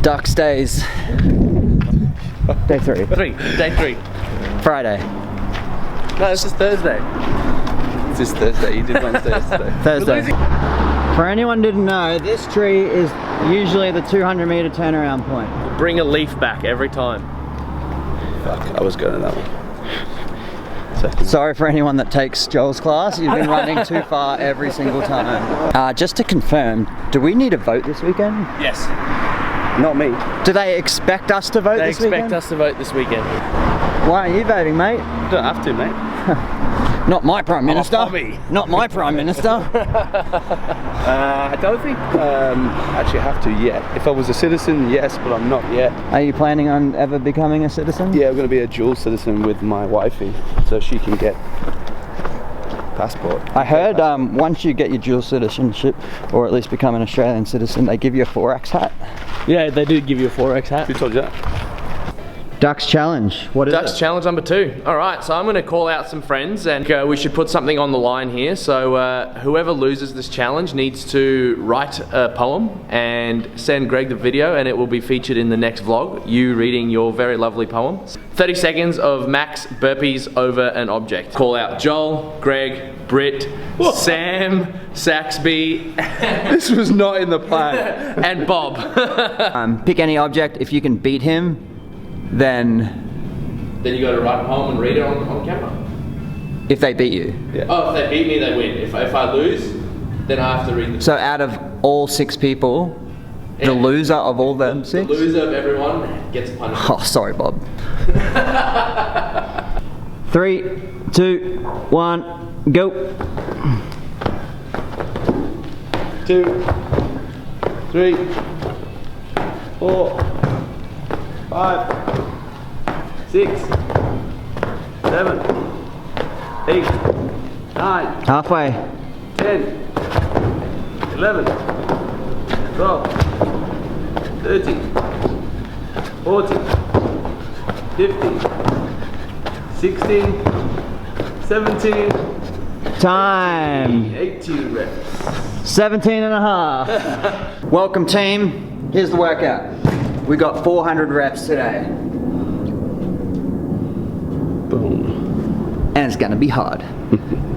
Dux Daze. Day 3. Day 3. Friday. No, this is Thursday. It's just Thursday. You did Wednesday yesterday. Thursday. For anyone who didn't know, this tree is usually the 200-meter turnaround point. Bring a leaf back every time. Fuck, I was going to that one. Sorry for anyone that takes Joel's class, you've been running too far every single time. Just to confirm, do we need a vote this weekend? Yes. Not me. Do they expect us to vote this weekend? They expect us to vote this weekend. Why aren't you voting, mate? You don't have to, mate. Not my Prime Minister. Hobby. Not my Prime Minister. I don't think actually have to yet. If I was a citizen, yes, but I'm not yet. Are you planning on ever becoming a citizen? Yeah, I'm going to be a dual citizen with my wifey, so she can get passport. I heard once you get your dual citizenship, or at least become an Australian citizen, they give you a 4X hat. Yeah, they do give you a 4X hat. Who told you that? Dux Challenge. What is Dux it? Challenge number 2. Alright, so I'm going to call out some friends and we should put something on the line here. So whoever loses this challenge needs to write a poem and send Greg the video, and it will be featured in the next vlog, you reading your very lovely poem. 30 seconds of max burpees over an object. Call out Joel, Greg, Britt, Sam, Saxby. This was not in the plan. And Bob. Pick any object. If you can beat him, then you got to write a poem and read it on camera. If they beat you. Yeah. Oh, if they beat me, they win. If I lose, then I have to read the poem. So out of all 6 people, the loser of all them 6? The loser of everyone gets a punishment. Oh, sorry, Bob. 3, 2, 1, go. 2, 3, 4, 5, 6, 7, 8, 9, Halfway. 10, 11, 12, 13, 14, 15, 16, 17, Time. 18 reps. 17 and a half. Welcome, team. Here's the workout. We got 400 reps today. Boom. And it's gonna be hard.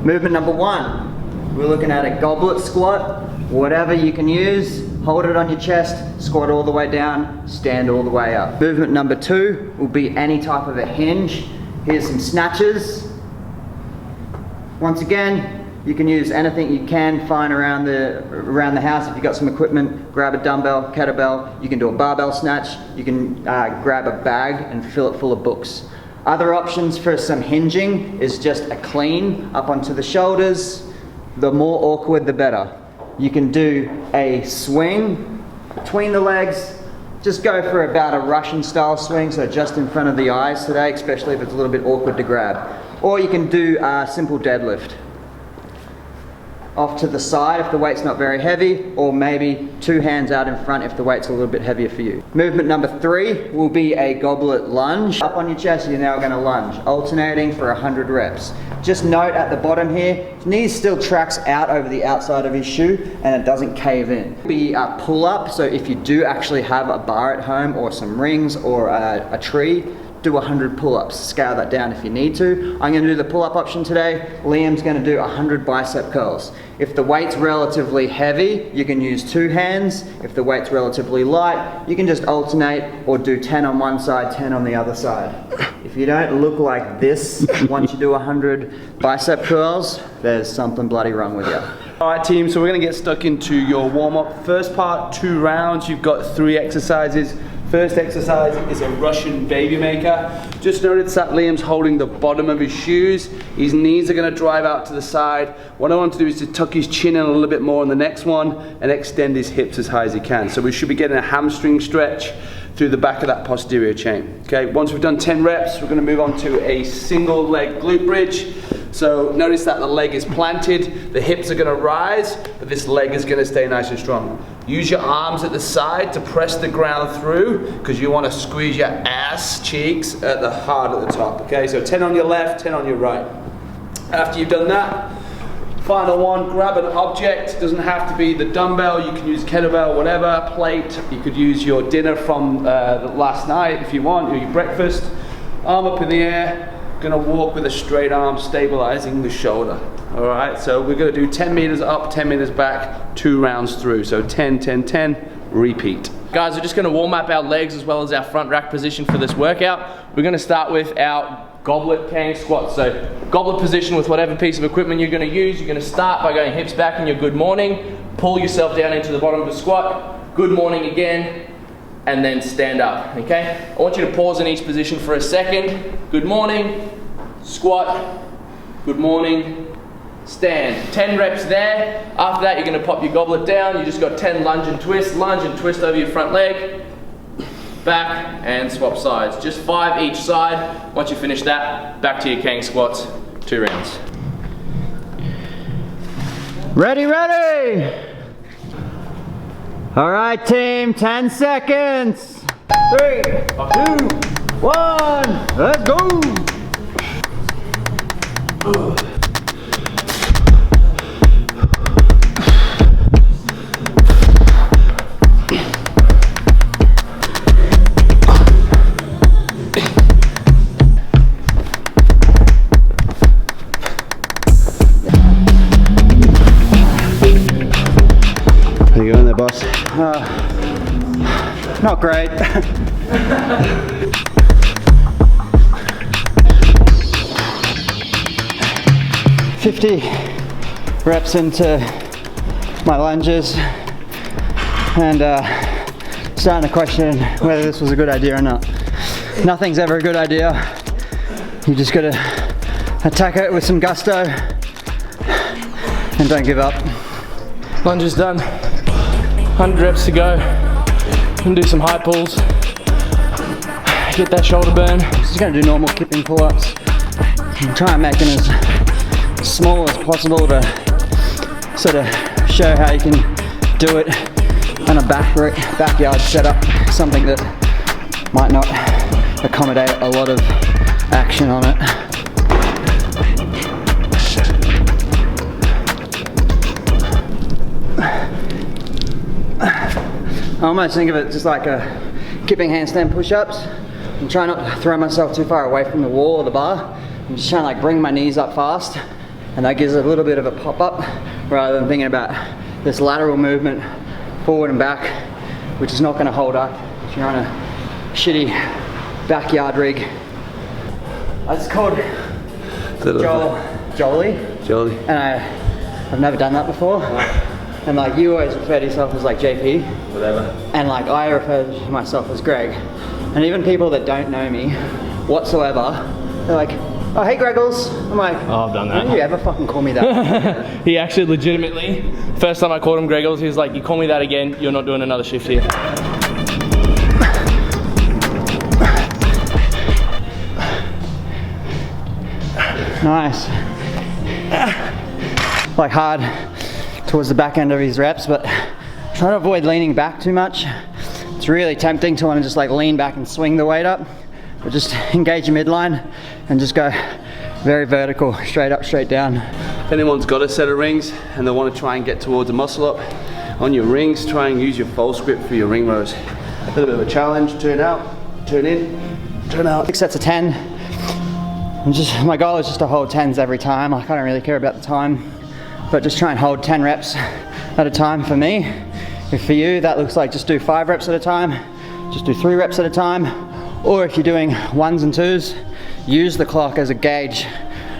Movement number 1. We're looking at a goblet squat. Whatever you can use, hold it on your chest, squat all the way down, stand all the way up. Movement number 2 will be any type of a hinge. Here's some snatches. Once again, you can use anything you can find around the house. If you've got some equipment, grab a dumbbell, kettlebell. You can do a barbell snatch. You can grab a bag and fill it full of books. Other options for some hinging is just a clean up onto the shoulders. The more awkward, the better. You can do a swing between the legs. Just go for about a Russian style swing, so just in front of the eyes today, especially if it's a little bit awkward to grab. Or you can do a simple deadlift. Off to the side if the weight's not very heavy, or maybe 2 hands out in front if the weight's a little bit heavier for you. Movement number 3 will be a goblet lunge. Up on your chest, you're now gonna lunge, alternating for 100 reps. Just note at the bottom here, his knee still tracks out over the outside of his shoe and it doesn't cave in. Be a pull up, so if you do actually have a bar at home or some rings or a tree, do 100 pull-ups. Scale that down if you need to. I'm gonna do the pull-up option today. Liam's gonna do 100 bicep curls. If the weight's relatively heavy, you can use 2 hands. If the weight's relatively light, you can just alternate or do 10 on one side, 10 on the other side. If you don't look like this once you do 100 bicep curls, there's something bloody wrong with you. Alright team, so we're going to get stuck into your warm-up. First part, 2 rounds, you've got 3 exercises. First exercise is a Russian baby maker. Just notice that Liam's holding the bottom of his shoes. His knees are going to drive out to the side. What I want to do is to tuck his chin in a little bit more on the next one and extend his hips as high as he can. So we should be getting a hamstring stretch through the back of that posterior chain. Okay, once we've done 10 reps, we're going to move on to a single leg glute bridge. So notice that the leg is planted, the hips are going to rise, but this leg is going to stay nice and strong. Use your arms at the side to press the ground through, because you want to squeeze your ass cheeks at the heart at the top. Okay, so 10 on your left, 10 on your right. After you've done that, Final one, grab an object. Doesn't have to be the dumbbell, you can use kettlebell, whatever, plate. You could use your dinner from last night if you want, or your breakfast. Arm up in the air, gonna walk with a straight arm, stabilizing the shoulder. All right, so we're gonna do 10 meters up, 10 meters back, 2 rounds through. So 10, 10, 10, repeat. Guys, we're just gonna warm up our legs as well as our front rack position for this workout. We're gonna start with our goblet kang squats. So goblet position with whatever piece of equipment you're gonna use. You're gonna start by going hips back in your good morning, pull yourself down into the bottom of the squat, good morning again, and then stand up, okay? I want you to pause in each position for a second. Good morning, squat, good morning, stand. 10 reps there. After that, you're gonna pop your goblet down. You just got 10 lunge and twist over your front leg, back, and swap sides. Just 5 each side. Once you finish that, back to your kang squats, 2 rounds. Ready, ready! All right, team, 10 seconds. 3, 2, 1, let's go! How you going there, boss? Not great. "50 reps into my lunges and starting to question whether this was a good idea or not. Nothing's ever a good idea. You just gotta attack it with some gusto and don't give up. Lunge is done. 100 reps to go. Gonna do some high pulls. Get that shoulder burn. Just gonna do normal kipping pull-ups. Try and make them as small as possible to sort of show how you can do it on a backyard setup. Something that might not accommodate a lot of action on it. I almost think of it just like a kipping handstand push-ups. I'm trying not to throw myself too far away from the wall or the bar. I'm just trying to like bring my knees up fast, and that gives a little bit of a pop-up rather than thinking about this lateral movement forward and back, which is not going to hold up if you're on a shitty backyard rig. It's called Jolie, and I've never done that before. And like you always refer to yourself as like JP. Whatever. And like I refer to myself as Greg. And even people that don't know me whatsoever, they're like, "Oh, hey Greggles." I'm like, Oh, I've done that. Don't you ever fucking call me that? He actually legitimately, first time I called him Greggles, he was like, "You call me that again, you're not doing another shift here." Nice. Like hard towards the back end of his reps, but try to avoid leaning back too much. It's really tempting to want to just like lean back and swing the weight up, but just engage your midline and just go very vertical, straight up, straight down. If anyone's got a set of rings and they want to try and get towards a muscle up on your rings, try and use your false grip for your ring rows. A little bit of a challenge. Turn out, turn in, turn out. 6 sets of 10. My goal is just to hold 10s every time. Like, I don't really care about the time, but just try and hold 10 reps at a time for me. If for you that looks like just do 5 reps at a time, just do 3 reps at a time. Or if you're doing 1s and 2s, use the clock as a gauge.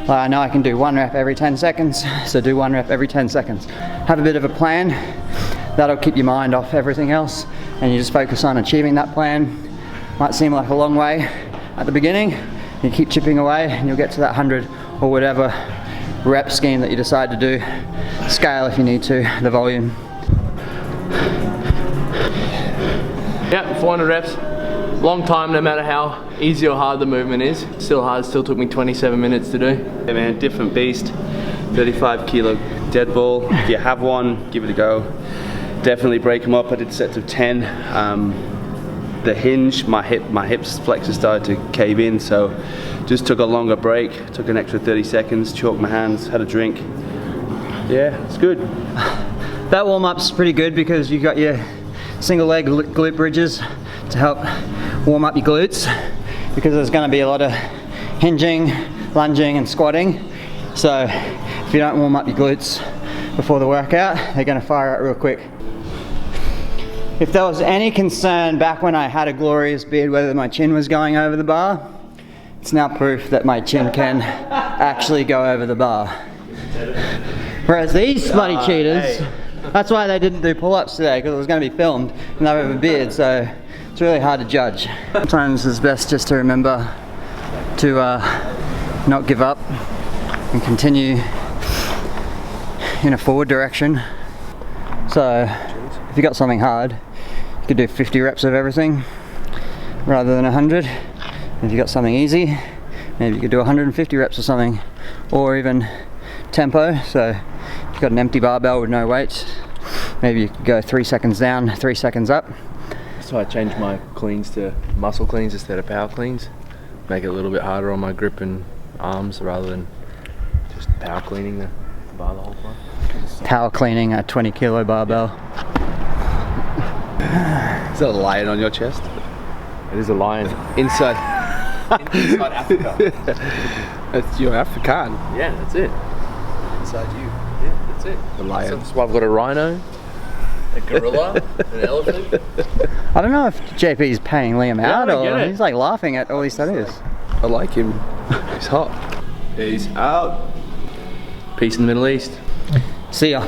Like, I know I can do 1 rep every 10 seconds, so do 1 rep every 10 seconds. Have a bit of a plan. That'll keep your mind off everything else, and you just focus on achieving that plan. Might seem like a long way at the beginning. You keep chipping away and you'll get to that 100 or whatever rep scheme that you decide to do. Scale if you need to, the volume. Yeah, 400 reps. Long time, no matter how easy or hard the movement is. Still hard, still took me 27 minutes to do. Yeah man, different beast. 35 kilo dead ball. If you have one, give it a go. Definitely break them up. I did sets of 10. The hinge, my hips flexor started to cave in, so just took a longer break, took an extra 30 seconds, chalked my hands, had a drink, Yeah, it's good. That warm-up's pretty good because you've got your single leg glute bridges to help warm up your glutes, because there's going to be a lot of hinging, lunging and squatting. So if you don't warm up your glutes before the workout, they're going to fire out real quick. If there was any concern back when I had a glorious beard whether my chin was going over the bar, it's now proof that my chin can actually go over the bar. Whereas these bloody cheaters, that's why they didn't do pull-ups today, because it was going to be filmed and they have a beard, so it's really hard to judge. Sometimes it's best just to remember to not give up and continue in a forward direction. So if you got something hard, you could do 50 reps of everything rather than 100. If you got something easy, maybe you could do 150 reps or something, or even tempo. So if you've got an empty barbell with no weights, maybe you could go 3 seconds down, 3 seconds up. So I changed my cleans to muscle cleans instead of power cleans. Make it a little bit harder on my grip and arms rather than just power cleaning the bar the whole time. Power cleaning a 20 kilo barbell. Is that a lion on your chest? It is a lion. Inside Africa. That's your African. Yeah, that's it. Inside you. Yeah, that's it. The lion. So I've got a rhino, a gorilla, an elephant. I don't know if JP's paying Liam out I get or it. he's like laughing at all these tattoos. I like him. He's hot. He's out. Peace in the Middle East. See ya.